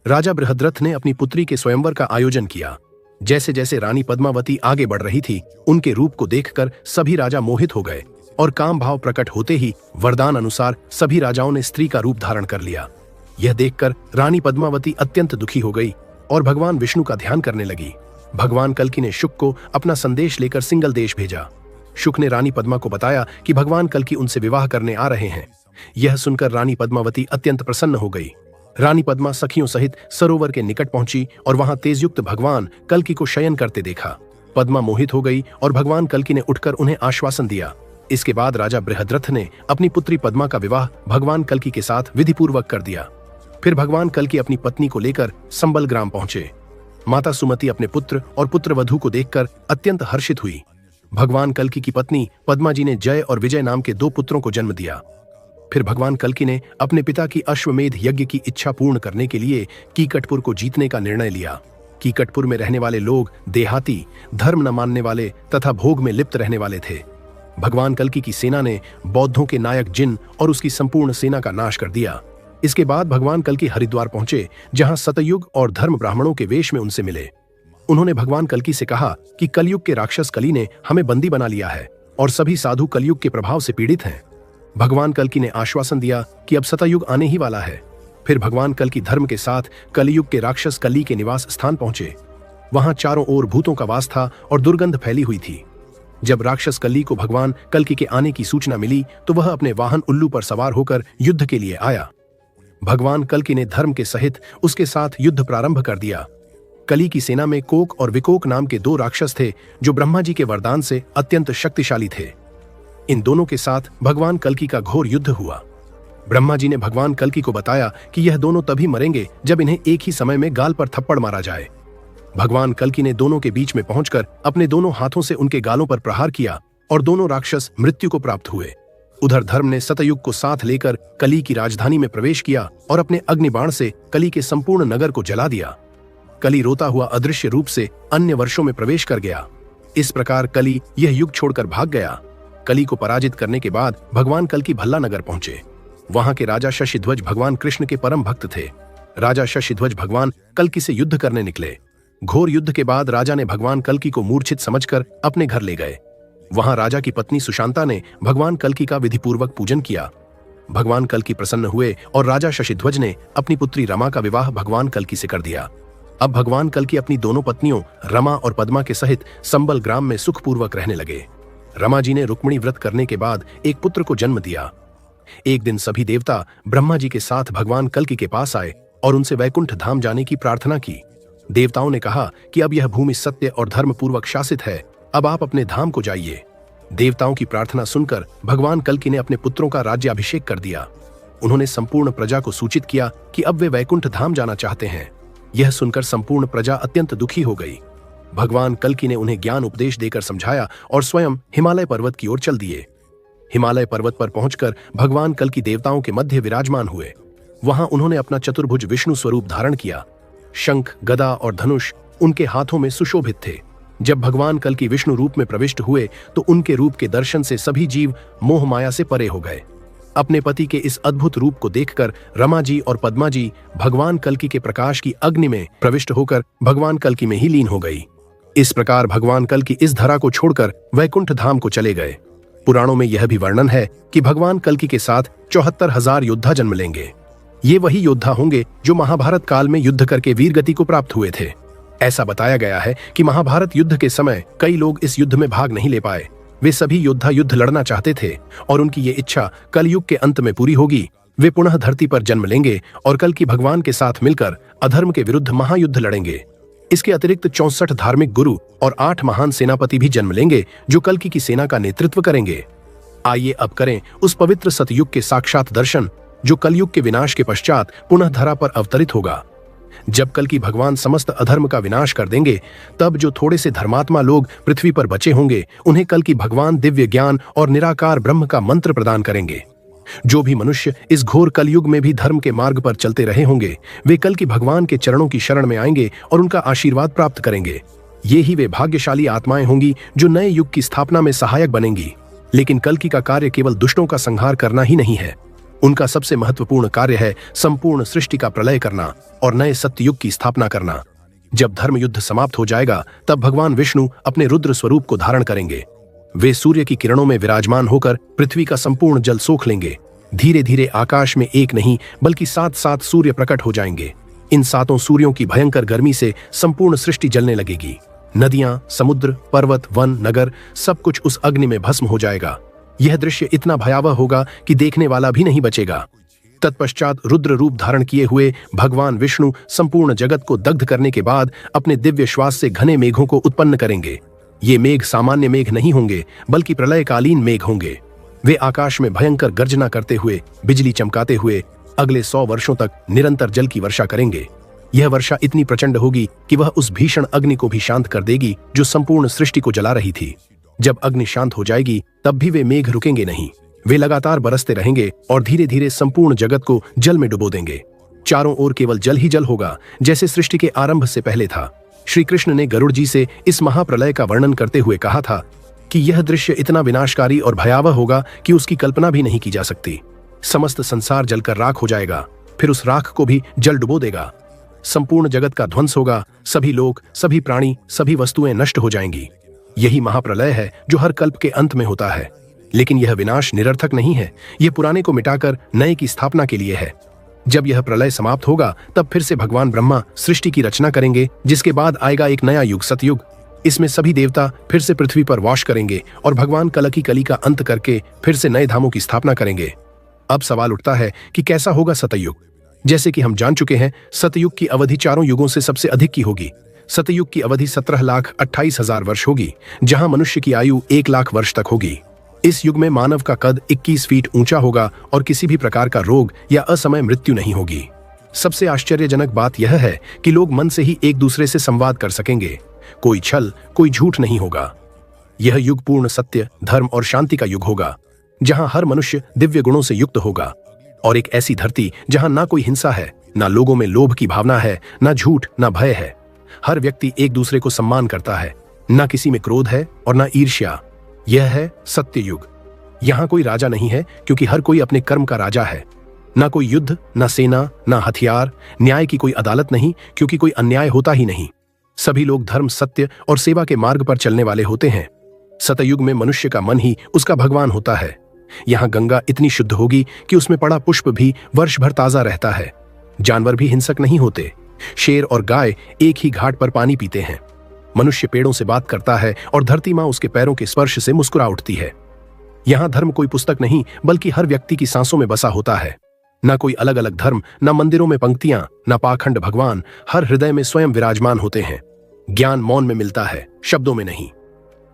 राजा बृहद्रथ ने अपनी पुत्री के स्वयंवर का आयोजन किया। जैसे जैसे रानी पद्मावती आगे बढ़ रही थी, उनके रूप को देखकर सभी राजा मोहित हो गए और काम भाव प्रकट होते ही वरदान अनुसार सभी राजाओं ने स्त्री का रूप धारण कर लिया। यह देखकर रानी पद्मावती अत्यंत दुखी हो गई और भगवान विष्णु का ध्यान करने लगी। भगवान कल्कि ने शुक को अपना संदेश लेकर सिंगल देश भेजा। शुक ने रानी पद्मा को बताया कि भगवान कल्कि उनसे विवाह करने आ रहे हैं। यह सुनकर रानी पद्मावती अत्यंत प्रसन्न हो गई। रानी पद्मा सखियों सहित सरोवर के निकट पहुंची और वहां तेजयुक्त भगवान कल्कि को शयन करते देखा। पद्मा मोहित हो गई और भगवान कल्कि ने उठकर उन्हें आश्वासन दिया। इसके बाद राजा बृहद्रथ ने अपनी पुत्री पद्मा का विवाह भगवान कल्कि के साथ विधिपूर्वक कर दिया। फिर भगवान कल्कि अपनी पत्नी को लेकर संबल ग्राम पहुंचे। माता सुमति अपने पुत्र और पुत्रवधू को देखकर अत्यंत हर्षित हुई। भगवान कल्कि की पत्नी पद्मा जी ने जय और विजय नाम के 2 पुत्रों को जन्म दिया। फिर भगवान कल्कि ने अपने पिता की अश्वमेध यज्ञ की इच्छा पूर्ण करने के लिए कीकटपुर को जीतने का निर्णय लिया। कीकटपुर में रहने वाले लोग देहाती, धर्म न मानने वाले तथा भोग में लिप्त रहने वाले थे। भगवान कल्कि की सेना ने बौद्धों के नायक जिन और उसकी संपूर्ण सेना का नाश कर दिया। इसके बाद भगवान कल्कि हरिद्वार पहुंचे, जहां सतयुग और धर्म ब्राह्मणों के वेश में उनसे मिले। उन्होंने भगवान कल्कि से कहा कि कलयुग के राक्षस कली ने हमें बंदी बना लिया है और सभी साधु कलयुग के प्रभाव से पीड़ित हैं। भगवान कल्कि ने आश्वासन दिया कि अब सतयुग आने ही वाला है। फिर भगवान कल्कि धर्म के साथ कलयुग के राक्षस कली के निवास स्थान पहुंचे। वहां चारों ओर भूतों का वास था और दुर्गंध फैली हुई थी। जब राक्षस कली को भगवान कल्कि के आने की सूचना मिली तो वह अपने वाहन उल्लू पर सवार होकर युद्ध के लिए आया। भगवान कल्कि ने धर्म के सहित उसके साथ युद्ध प्रारंभ कर दिया। कली की सेना में कोक और विकोक नाम के 2 राक्षस थे, जो ब्रह्मा जी के वरदान से अत्यंत शक्तिशाली थे। इन दोनों के साथ भगवान कल्कि का घोर युद्ध हुआ। ब्रह्मा जी ने भगवान कल्कि को बताया कि यह दोनों तभी मरेंगे जब इन्हें एक ही समय में गाल पर थप्पड़ मारा जाए। भगवान कल्कि ने दोनों के बीच में पहुंचकर अपने दोनों हाथों से उनके गालों पर प्रहार किया और दोनों राक्षस मृत्यु को प्राप्त हुए। उधर धर्म ने सतयुग को साथ लेकर कली की राजधानी में प्रवेश किया और अपने अग्निबाण से कली के संपूर्ण नगर को जला दिया। कली रोता हुआ अदृश्य रूप से अन्य वर्षों में प्रवेश कर गया। इस प्रकार कली यह युग छोड़कर भाग गया। कली को पराजित करने के बाद भगवान कल्कि भल्ला नगर पहुंचे। वहां के राजा शशिध्वज भगवान कृष्ण के परम भक्त थे। राजा शशिध्वज भगवान कल्कि से युद्ध करने निकले। घोर युद्ध के बाद राजा ने भगवान कल्कि को मूर्छित समझकर अपने घर ले गए। वहां राजा की पत्नी सुशांता ने भगवान कल्कि का विधिपूर्वक पूजन किया। भगवान कल्कि प्रसन्न हुए और राजा शशिध्वज ने अपनी पुत्री रमा का विवाह भगवान कल्कि से कर दिया। अब भगवान कल्कि अपनी दोनों पत्नियों रमा और पद्मा के सहित संबल ग्राम में सुखपूर्वक रहने लगे। रमा जी ने रुक्मिणी व्रत करने के बाद एक पुत्र को जन्म दिया। एक दिन सभी देवता ब्रह्मा जी के साथ भगवान कल्कि के पास आए और उनसे वैकुंठ धाम जाने की प्रार्थना की। देवताओं ने कहा कि अब यह भूमि सत्य और धर्म पूर्वक शासित है, अब आप अपने धाम को जाइए। देवताओं की प्रार्थना सुनकर भगवान कल्कि ने अपने पुत्रों का राज्याभिषेक कर दिया। उन्होंने संपूर्ण प्रजा को सूचित किया कि अब वे वैकुंठ धाम जाना चाहते हैं। यह सुनकर संपूर्ण प्रजा अत्यंत दुखी हो गई। भगवान कल्कि ने उन्हें ज्ञान उपदेश देकर समझाया और स्वयं हिमालय पर्वत की ओर चल दिए। हिमालय पर्वत पर पहुंचकर भगवान कल्कि देवताओं के मध्य विराजमान हुए। वहां उन्होंने अपना चतुर्भुज विष्णु स्वरूप धारण किया। शंख, गदा और धनुष उनके हाथों में सुशोभित थे। जब भगवान कल्कि विष्णु रूप में प्रविष्ट हुए तो उनके रूप के दर्शन से सभी जीव मोह माया से परे हो गए। अपने पति के इस अद्भुत रूप को देखकर रमा जी और पद्मा जी भगवान कल्कि के प्रकाश की अग्नि में प्रविष्ट होकर भगवान कल्कि में ही लीन हो गई। इस प्रकार भगवान कल्कि इस धरा को छोड़कर वैकुंठ धाम को चले गए। पुराणों में यह भी वर्णन है कि भगवान कल्कि के साथ 74,000 योद्धा जन्म लेंगे। ये वही योद्धा होंगे जो महाभारत काल में युद्ध करके वीरगति को प्राप्त हुए थे। ऐसा बताया गया है कि महाभारत युद्ध के समय कई लोग इस युद्ध में भाग नहीं ले पाए। वे सभी योद्धा युद्ध लड़ना चाहते थे और उनकी ये इच्छा कलयुग के अंत में पूरी होगी। वे पुनः धरती पर जन्म लेंगे और कल्कि भगवान के साथ मिलकर अधर्म के विरुद्ध महायुद्ध लड़ेंगे। इसके अतिरिक्त 64 धार्मिक गुरु और 8 महान सेनापति भी जन्म लेंगे जो कल्कि की सेना का नेतृत्व करेंगे। आइए अब करें उस पवित्र सतयुग के साक्षात दर्शन जो कलयुग के विनाश के पश्चात पुनः धरा पर अवतरित होगा। जब कल्कि भगवान समस्त अधर्म का विनाश कर देंगे, तब जो थोड़े से धर्मात्मा लोग पृथ्वी पर बचे होंगे उन्हें कल्कि भगवान दिव्य ज्ञान और निराकार ब्रह्म का मंत्र प्रदान करेंगे। जो भी मनुष्य इस घोर कलयुग में भी धर्म के मार्ग पर चलते रहे होंगे, वे कल्कि भगवान के चरणों की शरण में आएंगे और उनका आशीर्वाद प्राप्त करेंगे। ये ही वे भाग्यशाली आत्माएं होंगी जो नए युग की स्थापना में सहायक बनेंगी। लेकिन कल्कि का कार्य केवल दुष्टों का संहार करना ही नहीं है। उनका सबसे महत्वपूर्ण कार्य है संपूर्ण सृष्टि का प्रलय करना और नए सत्ययुग की स्थापना करना। जब धर्म युद्ध समाप्त हो जाएगा, तब भगवान विष्णु अपने रुद्र स्वरूप को धारण करेंगे। वे सूर्य की किरणों में विराजमान होकर पृथ्वी का संपूर्ण जल सोख लेंगे। धीरे धीरे आकाश में एक नहीं बल्कि 7 सूर्य प्रकट हो जाएंगे। इन 7 सूर्यों की भयंकर गर्मी से संपूर्ण सृष्टि जलने लगेगी। नदियां, समुद्र, पर्वत, वन, नगर सब कुछ उस अग्नि में भस्म हो जाएगा। यह दृश्य इतना भयावह होगा कि देखने वाला भी नहीं बचेगा। तत्पश्चात रुद्र रूप धारण किए हुए भगवान विष्णु संपूर्ण जगत को दग्ध करने के बाद अपने दिव्य श्वास से घने मेघों को उत्पन्न करेंगे। ये मेघ सामान्य मेघ नहीं होंगे बल्कि प्रलयकालीन मेघ होंगे। वे आकाश में भयंकर गर्जना करते हुए, बिजली चमकाते हुए अगले 100 वर्षों तक निरंतर जल की वर्षा करेंगे। यह वर्षा इतनी प्रचंड होगी कि वह उस भीषण अग्नि को भी शांत कर देगी जो संपूर्ण सृष्टि को जला रही थी। जब अग्नि शांत हो जाएगी, तब भी वे मेघ रुकेंगे नहीं। वे लगातार बरसते रहेंगे और धीरे धीरे संपूर्ण जगत को जल में डुबो देंगे। चारों ओर केवल जल ही जल होगा, जैसे सृष्टि के आरंभ से पहले था। श्री कृष्ण ने गरुड़ जी से इस महाप्रलय का वर्णन करते हुए कहा था कि यह दृश्य इतना विनाशकारी और भयावह होगा कि उसकी कल्पना भी नहीं की जा सकती। समस्त संसार जलकर राख हो जाएगा, फिर उस राख को भी जल डुबो देगा। संपूर्ण जगत का ध्वंस होगा, सभी लोग, सभी प्राणी, सभी वस्तुएं नष्ट हो जाएंगी। यही महाप्रलय है जो हर कल्प के अंत में होता है। लेकिन यह विनाश निरर्थक नहीं है, यह पुराने को मिटाकर नए की स्थापना के लिए है। जब यह प्रलय समाप्त होगा, तब फिर से भगवान ब्रह्मा सृष्टि की रचना करेंगे, जिसके बाद आएगा एक नया युग, सतयुग। इसमें सभी देवता फिर से पृथ्वी पर वास करेंगे और भगवान कल्कि कली का अंत करके फिर से नए धामों की स्थापना करेंगे। अब सवाल उठता है कि कैसा होगा सतयुग। जैसे कि हम जान चुके हैं, सतयुग की अवधि चारों युगों से सबसे अधिक की होगी। सतयुग की अवधि 17,28,000 वर्ष होगी, जहां मनुष्य की आयु 1 लाख वर्ष तक होगी। इस युग में मानव का कद 21 फीट ऊंचा होगा और किसी भी प्रकार का रोग या असमय मृत्यु नहीं होगी। सबसे आश्चर्यजनक बात यह है कि लोग मन से ही एक दूसरे से संवाद कर सकेंगे। कोई छल, कोई झूठ नहीं होगा। यह युग पूर्ण सत्य, धर्म और शांति का युग होगा, जहां हर मनुष्य दिव्य गुणों से युक्त होगा। और एक ऐसी धरती जहां ना कोई हिंसा है, ना लोगों में लोभ की भावना है, ना झूठ, ना भय है। हर व्यक्ति एक दूसरे को सम्मान करता है, ना किसी में क्रोध है और ना ईर्ष्या। यह है सत्य युग। यहाँ कोई राजा नहीं है, क्योंकि हर कोई अपने कर्म का राजा है। ना कोई युद्ध, ना सेना, ना हथियार। न्याय की कोई अदालत नहीं, क्योंकि कोई अन्याय होता ही नहीं। सभी लोग धर्म, सत्य और सेवा के मार्ग पर चलने वाले होते हैं। सतयुग में मनुष्य का मन ही उसका भगवान होता है। यहाँ गंगा इतनी शुद्ध होगी कि उसमें पड़ा पुष्प भी वर्ष भर ताजा रहता है। जानवर भी हिंसक नहीं होते, शेर और गाय एक ही घाट पर पानी पीते हैं। मनुष्य पेड़ों से बात करता है और धरती मां उसके पैरों के स्पर्श से मुस्कुरा उठती है। यहां धर्म कोई पुस्तक नहीं, बल्कि हर व्यक्ति की सांसों में बसा होता है। न कोई अलग अलग धर्म, न मंदिरों में पंक्तियां, न पाखंड भगवान हर हृदय में स्वयं विराजमान होते हैं। ज्ञान मौन में मिलता है, शब्दों में नहीं।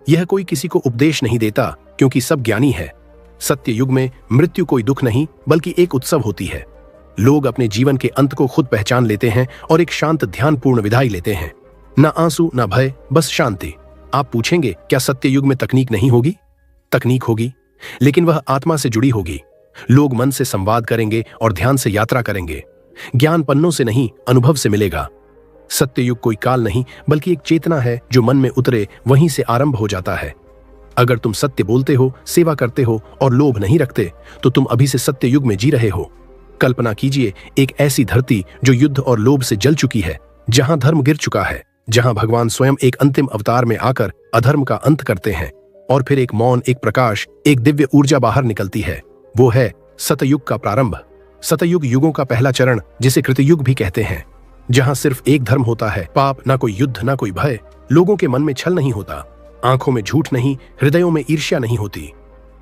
यह कोई किसी को उपदेश नहीं देता, क्योंकि सब ज्ञानी है। सत्य युग में मृत्यु कोई दुख नहीं, बल्कि एक उत्सव होती है। लोग अपने जीवन के अंत को खुद पहचान लेते हैं और एक शांत ध्यानपूर्ण विदाई लेते हैं। न आंसू, न भय, बस शांति। आप पूछेंगे, क्या सत्य युग में तकनीक नहीं होगी? तकनीक होगी, लेकिन वह आत्मा से जुड़ी होगी। लोग मन से संवाद करेंगे और ध्यान से यात्रा करेंगे। ज्ञान पन्नों से नहीं, अनुभव से मिलेगा। सत्य युग कोई काल नहीं, बल्कि एक चेतना है जो मन में उतरे वहीं से आरंभ हो जाता है। अगर तुम सत्य बोलते हो, सेवा करते हो और लोभ नहीं रखते, तो तुम अभी से सत्य युग में जी रहे हो। कल्पना कीजिए एक ऐसी धरती जो युद्ध और लोभ से जल चुकी है, जहां धर्म गिर चुका है, जहां भगवान स्वयं एक अंतिम अवतार में आकर अधर्म का अंत करते हैं, और फिर एक मौन, एक प्रकाश, एक दिव्य ऊर्जा बाहर निकलती है। वो है सतयुग का प्रारंभ। सतयुग युगों का पहला चरण, जिसे कृतयुग भी कहते हैं, जहां सिर्फ एक धर्म होता है, पाप, ना कोई युद्ध, ना कोई भय। लोगों के मन में छल नहीं होता, आंखों में झूठ नहीं, हृदयों में ईर्ष्या नहीं होती।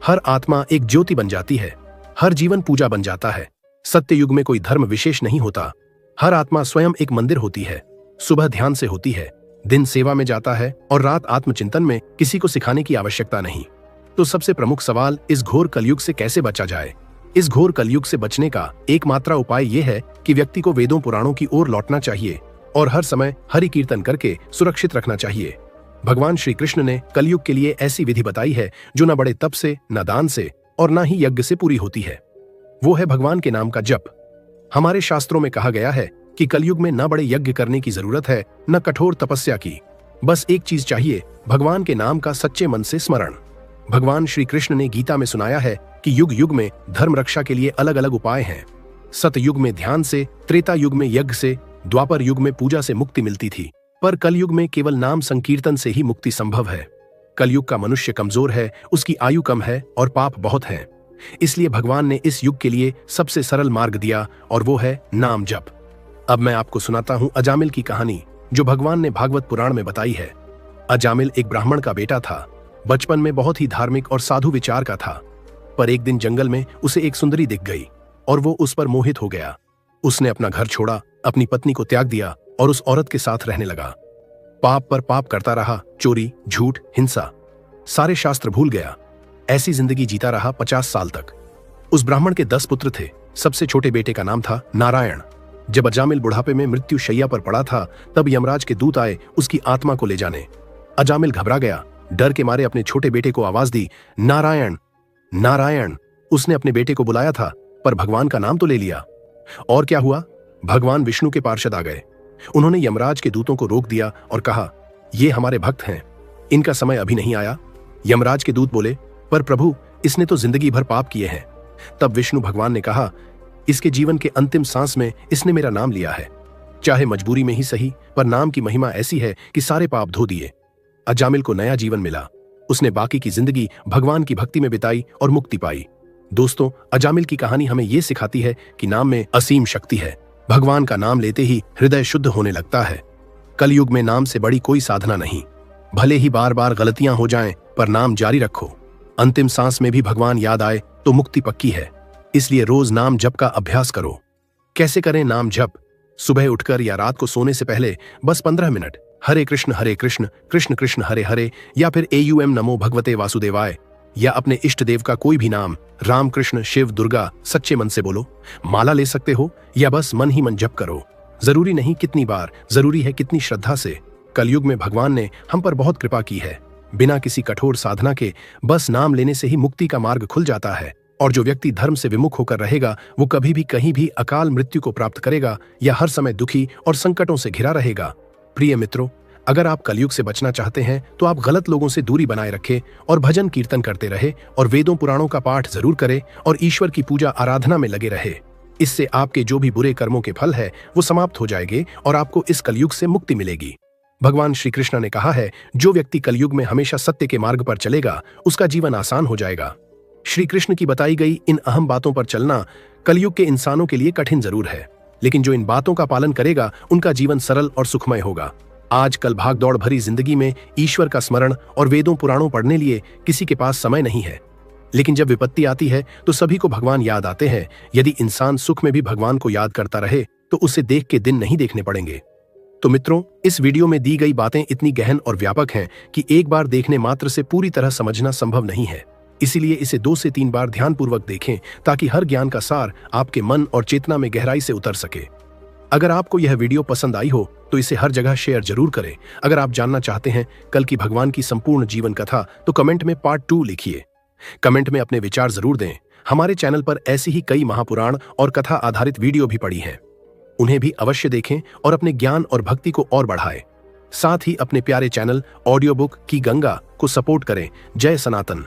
हर आत्मा एक ज्योति बन जाती है, हर जीवन पूजा बन जाता है। सत्य युग में कोई धर्म विशेष नहीं होता, हर आत्मा स्वयं एक मंदिर होती है। सुबह ध्यान से होती है, दिन सेवा में जाता है और रात आत्मचिंतन में। किसी को सिखाने की आवश्यकता नहीं। तो सबसे प्रमुख सवाल, इस घोर कलयुग से कैसे बचा जाए? इस घोर कलयुग से बचने का एकमात्र उपाय यह है कि व्यक्ति को वेदों पुराणों की ओर लौटना चाहिए और हर समय हरि कीर्तन करके सुरक्षित रखना चाहिए। भगवान श्री कृष्ण ने कलयुग के लिए ऐसी विधि बताई है जो न बड़े तप से, न दान से और न ही यज्ञ से पूरी होती है। वो है भगवान के नाम का जप। हमारे शास्त्रों में कहा गया है कि कलयुग में न बड़े यज्ञ करने की जरूरत है, न कठोर तपस्या की। बस एक चीज चाहिए, भगवान के नाम का सच्चे मन से स्मरण। भगवान श्री कृष्ण ने गीता में सुनाया है कि युग युग में धर्म रक्षा के लिए अलग अलग उपाय हैं। सतयुग में ध्यान से, त्रेता युग में यज्ञ से, द्वापर युग में पूजा से मुक्ति मिलती थी, पर कलयुग में केवल नाम संकीर्तन से ही मुक्ति संभव है। कलयुग का मनुष्य कमजोर है, उसकी आयु कम है और पाप बहुत हैं। इसलिए भगवान ने इस युग के लिए सबसे सरल मार्ग दिया, और वो है नाम जप। अब मैं आपको सुनाता हूं अजामिल की कहानी, जो भगवान ने भागवत पुराण में बताई है। अजामिल एक ब्राह्मण का बेटा था। बचपन में बहुत ही धार्मिक और साधु विचार का था, पर एक दिन जंगल में उसे एक सुंदरी दिख गई और वो उस पर मोहित हो गया। उसने अपना घर छोड़ा, अपनी पत्नी को त्याग दिया और उस औरत के साथ रहने लगा। पाप पर पाप करता रहा, चोरी, झूठ, हिंसा, सारे शास्त्र भूल गया। ऐसी जिंदगी जीता रहा 50 साल तक। उस ब्राह्मण के 10 पुत्र थे। सबसे छोटे बेटे का नाम था नारायण। जब अजामिल बुढ़ापे में मृत्यु शैया पर पड़ा था, तब यमराज के दूत आए उसकी आत्मा को ले जाने। अजामिल घबरा गया, डर के मारे अपने छोटे बेटे को आवाज दी, नारायण नारायण। उसने अपने बेटे को बुलाया था, पर भगवान का नाम तो ले लिया। और क्या हुआ? भगवान विष्णु के पार्षद आ गए। उन्होंने यमराज के दूतों को रोक दिया और कहा, ये हमारे भक्त हैं, इनका समय अभी नहीं आया। यमराज के दूत बोले, पर प्रभु, इसने तो जिंदगी भर पाप किए हैं। तब विष्णु भगवान ने कहा, इसके जीवन के अंतिम सांस में इसने मेरा नाम लिया है, चाहे मजबूरी में ही सही, पर नाम की महिमा ऐसी है कि सारे पाप धो दिए। अजामिल को नया जीवन मिला। उसने बाकी की जिंदगी भगवान की भक्ति में बिताई और मुक्ति पाई। दोस्तों, अजामिल की कहानी हमें यह सिखाती है कि नाम में असीम शक्ति है। भगवान का नाम लेते ही हृदय शुद्ध होने लगता है। कलयुग में नाम से बड़ी कोई साधना नहीं। भले ही बार बार गलतियां हो जाएं, पर नाम जारी रखो। अंतिम सांस में भी भगवान याद आए तो मुक्ति पक्की है। इसलिए रोज नाम जप का अभ्यास करो। कैसे करें नाम जप? सुबह उठकर या रात को सोने से पहले बस 15 मिनट हरे कृष्ण कृष्ण कृष्ण हरे हरे, या फिर AUM नमो भगवते वासुदेवाय, या अपने इष्ट देव का कोई भी नाम, राम, कृष्ण, शिव, दुर्गा, सच्चे मन से बोलो। माला ले सकते हो या बस मन ही मन जप करो। जरूरी नहीं कितनी बार, जरूरी है कितनी श्रद्धा से। कलयुग में भगवान ने हम पर बहुत कृपा की है। बिना किसी कठोर साधना के बस नाम लेने से ही मुक्ति का मार्ग खुल जाता है। और जो व्यक्ति धर्म से विमुख होकर रहेगा, वो कभी भी कहीं भी अकाल मृत्यु को प्राप्त करेगा या हर समय दुखी और संकटों से घिरा रहेगा। प्रिय मित्रों, अगर आप कलयुग से बचना चाहते हैं तो आप गलत लोगों से दूरी बनाए रखें और भजन कीर्तन करते रहे और वेदों पुराणों का पाठ जरूर करें और ईश्वर की पूजा आराधना में लगे रहे। इससे आपके जो भी बुरे कर्मों के फल है वो समाप्त हो जाएंगे और आपको इस कलयुग से मुक्ति मिलेगी। भगवान श्री कृष्ण ने कहा है, जो व्यक्ति कलयुग में हमेशा सत्य के मार्ग पर चलेगा उसका जीवन आसान हो जाएगा। श्री कृष्ण की बताई गई इन अहम बातों पर चलना कलयुग के इंसानों के लिए कठिन जरूर है, लेकिन जो इन बातों का पालन करेगा उनका जीवन सरल और सुखमय होगा। आजकल भागदौड़ भरी जिंदगी में ईश्वर का स्मरण और वेदों पुराणों पढ़ने लिए किसी के पास समय नहीं है। लेकिन जब विपत्ति आती है तो सभी को भगवान याद आते हैं। यदि इंसान सुख में भी भगवान को याद करता रहे तो उसे देख के दिन नहीं देखने पड़ेंगे। तो मित्रों, इस वीडियो में दी गई बातें इतनी गहन और व्यापक हैं कि एक बार देखने मात्र से पूरी तरह समझना संभव नहीं है। इसीलिए इसे 2 से 3 बार ध्यानपूर्वक देखें ताकि हर ज्ञान का सार आपके मन और चेतना में गहराई से उतर सके। अगर आपको यह वीडियो पसंद आई हो तो इसे हर जगह शेयर जरूर करें। अगर आप जानना चाहते हैं कल की भगवान की संपूर्ण जीवन कथा तो कमेंट में पार्ट 2 लिखिए। कमेंट में अपने विचार जरूर दें। हमारे चैनल पर ऐसी ही कई महापुराण और कथा आधारित वीडियो भी पड़ी हैं। उन्हें भी अवश्य देखें और अपने ज्ञान और भक्ति को और बढ़ाएं। साथ ही अपने प्यारे चैनल ऑडियो बुक की गंगा को सपोर्ट करें। जय सनातन।